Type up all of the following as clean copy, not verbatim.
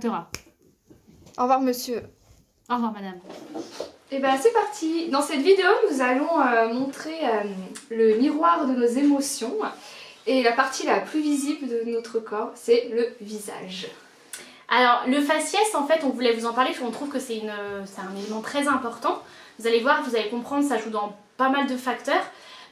contactera. Au revoir monsieur. Au revoir madame. Et ben c'est parti. Dans cette vidéo, nous allons montrer le miroir de nos émotions. Et la partie la plus visible de notre corps, c'est le visage. Alors le faciès, en fait, on voulait vous en parler parce qu'on trouve que c'est un élément très important. Vous allez voir, vous allez comprendre, ça joue dans pas mal de facteurs.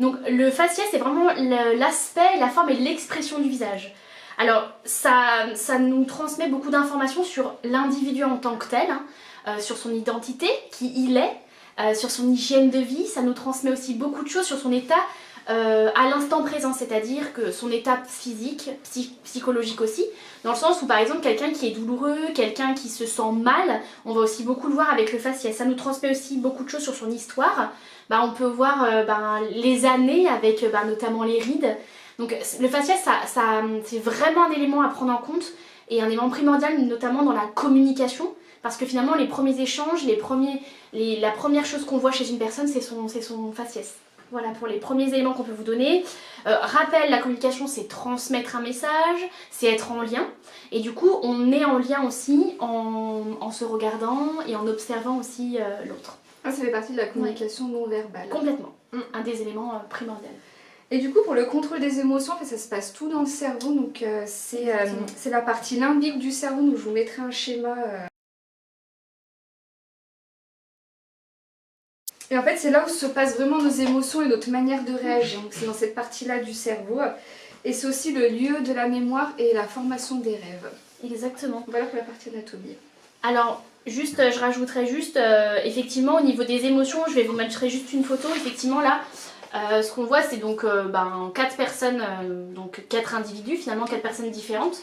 Donc le faciès, c'est vraiment l'aspect, la forme et l'expression du visage. Alors ça nous transmet beaucoup d'informations sur l'individu en tant que tel, hein, sur son identité, qui il est, sur son hygiène de vie. Ça nous transmet aussi beaucoup de choses sur son état à l'instant présent, c'est-à-dire que son état physique, psychologique aussi, dans le sens où par exemple quelqu'un qui est douloureux, quelqu'un qui se sent mal, on va aussi beaucoup le voir avec le faciès. Ça nous transmet aussi beaucoup de choses sur son histoire. On peut voir les années avec notamment les rides. Donc le faciès, c'est vraiment un élément à prendre en compte et un élément primordial notamment dans la communication, parce que finalement les premiers échanges, la première chose qu'on voit chez une personne, c'est son faciès. Voilà pour les premiers éléments qu'on peut vous donner. Rappel, la communication, c'est transmettre un message, c'est être en lien. Et du coup, on est en lien aussi en se regardant et en observant aussi l'autre. Ah, ça fait partie de la communication non verbale. Complètement. Un des éléments primordiaux. Et du coup, pour le contrôle des émotions, en fait, ça se passe tout dans le cerveau. Donc, c'est la partie limbique du cerveau. Donc, je vous mettrai un schéma. Et en fait, c'est là où se passent vraiment nos émotions et notre manière de réagir. Donc, c'est dans cette partie-là du cerveau. Et c'est aussi le lieu de la mémoire et la formation des rêves. Exactement. Voilà pour la partie anatomie. Alors, je rajouterais juste, effectivement, au niveau des émotions, je vais vous mettre juste une photo. Effectivement, là, ce qu'on voit, c'est donc 4 personnes, donc 4 individus, finalement 4 personnes différentes.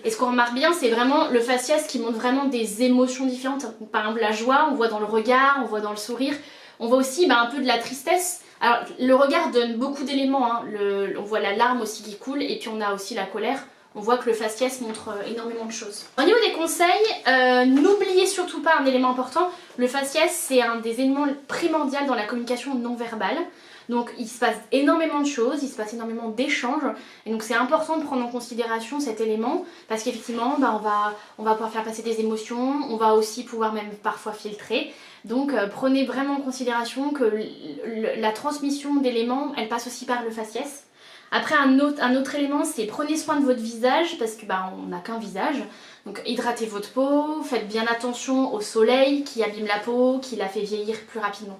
Et ce qu'on remarque bien, c'est vraiment le faciès qui montre vraiment des émotions différentes. Donc, par exemple, la joie, on voit dans le regard, on voit dans le sourire. On voit aussi un peu de la tristesse. Alors, le regard donne beaucoup d'éléments, hein. On voit la larme aussi qui coule, et puis on a aussi la colère. On voit que le faciès montre énormément de choses. Au niveau des conseils, n'oubliez surtout pas un élément important. Le faciès, c'est un des éléments primordiaux dans la communication non verbale. Donc il se passe énormément de choses, il se passe énormément d'échanges. Et donc c'est important de prendre en considération cet élément. Parce qu'effectivement, on va pouvoir faire passer des émotions. On va aussi pouvoir même parfois filtrer. Donc prenez vraiment en considération que la transmission d'éléments, elle passe aussi par le faciès. Après, un autre élément, c'est prenez soin de votre visage, parce que on n'a qu'un visage. Donc hydratez votre peau, faites bien attention au soleil qui abîme la peau, qui la fait vieillir plus rapidement.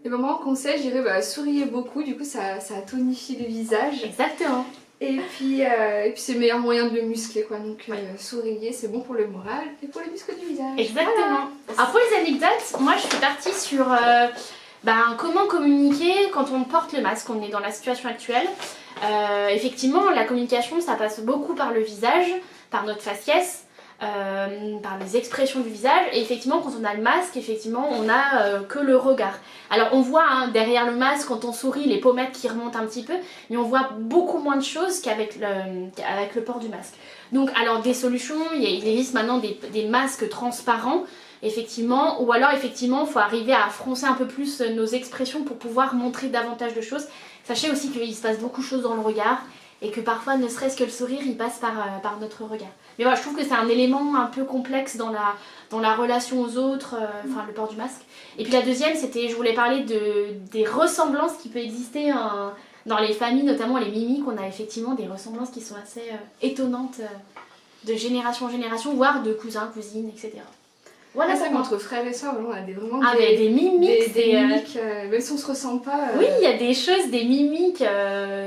Et moi, en conseil, je dirais souriez beaucoup, du coup ça tonifie le visage. Exactement. Et puis c'est le meilleur moyen de le muscler, quoi. Donc souriez, c'est bon pour le moral et pour les muscles du visage. Exactement. Voilà. Alors pour les anecdotes, moi je suis partie sur comment communiquer quand on porte le masque, on est dans la situation actuelle. Effectivement, la communication, ça passe beaucoup par le visage, par notre faciès, par les expressions du visage. Et effectivement, quand on a le masque, effectivement, on n'a que le regard. Alors on voit derrière le masque, quand on sourit, les pommettes qui remontent un petit peu, mais on voit beaucoup moins de choses qu'avec le port du masque. Donc, alors des solutions, il existe maintenant des masques transparents, effectivement, ou alors effectivement, il faut arriver à froncer un peu plus nos expressions pour pouvoir montrer davantage de choses. Sachez aussi qu'il se passe beaucoup de choses dans le regard et que parfois, ne serait-ce que le sourire, il passe par notre regard. Mais voilà, je trouve que c'est un élément un peu complexe dans la relation aux autres, le port du masque. Et puis la deuxième, je voulais parler des ressemblances qui peuvent exister dans les familles, notamment les mimiques. On a effectivement des ressemblances qui sont assez étonnantes de génération en génération, voire de cousins, cousines, etc. Voilà, ça entre frères et sœurs, on a vraiment des mimiques, des mimiques, même si on se ressemble pas. Oui, il y a des choses, des mimiques,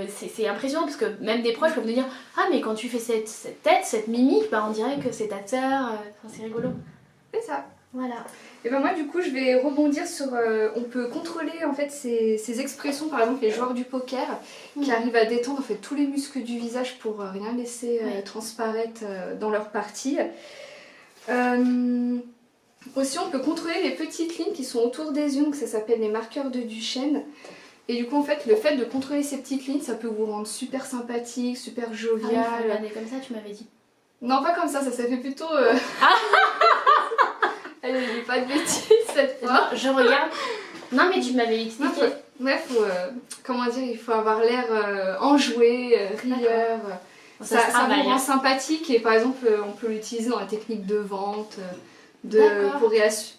c'est impressionnant parce que même des proches peuvent nous dire « Ah mais quand tu fais cette tête, cette mimique, on dirait que c'est ta sœur, c'est rigolo. » C'est ça. Voilà. Et moi du coup je vais rebondir sur, on peut contrôler en fait ces expressions, par exemple les joueurs du poker qui arrivent à détendre en fait tous les muscles du visage pour rien laisser transparaître dans leur partie. Aussi on peut contrôler les petites lignes qui sont autour des yeux, donc ça s'appelle les marqueurs de Duchenne. Et du coup en fait le fait de contrôler ces petites lignes, ça peut vous rendre super sympathique, super jovial. Ah oui, regarder comme ça, tu m'avais dit. Non pas comme ça fait plutôt... Allez, je dis pas de bêtises cette fois. Non, je regarde. Non mais tu m'avais expliqué. Bref, comment dire, il faut avoir l'air enjoué, rieur. Ça se Ça travaille, vous hein. rend sympathique et par exemple on peut l'utiliser dans la technique de vente, D'accord.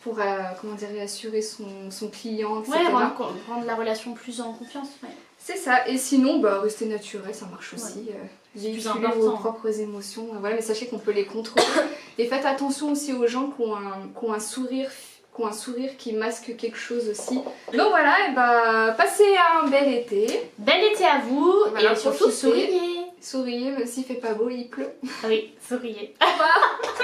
pour comment dire, réassurer son client, etc. Ouais, rendre la relation plus en confiance. Ouais. C'est ça, et sinon rester naturel ça marche aussi. C'est plus Véhiculer important. vos propres émotions, voilà, mais sachez qu'on peut les contrôler. Et faites attention aussi aux gens qui ont un sourire qui masque quelque chose aussi. Donc voilà, et passez un bel été. Bel été à vous Voilà, et surtout profitez. souriez. Souriez, même s'il fait pas beau, il pleut. Ah oui, souriez. Au revoir.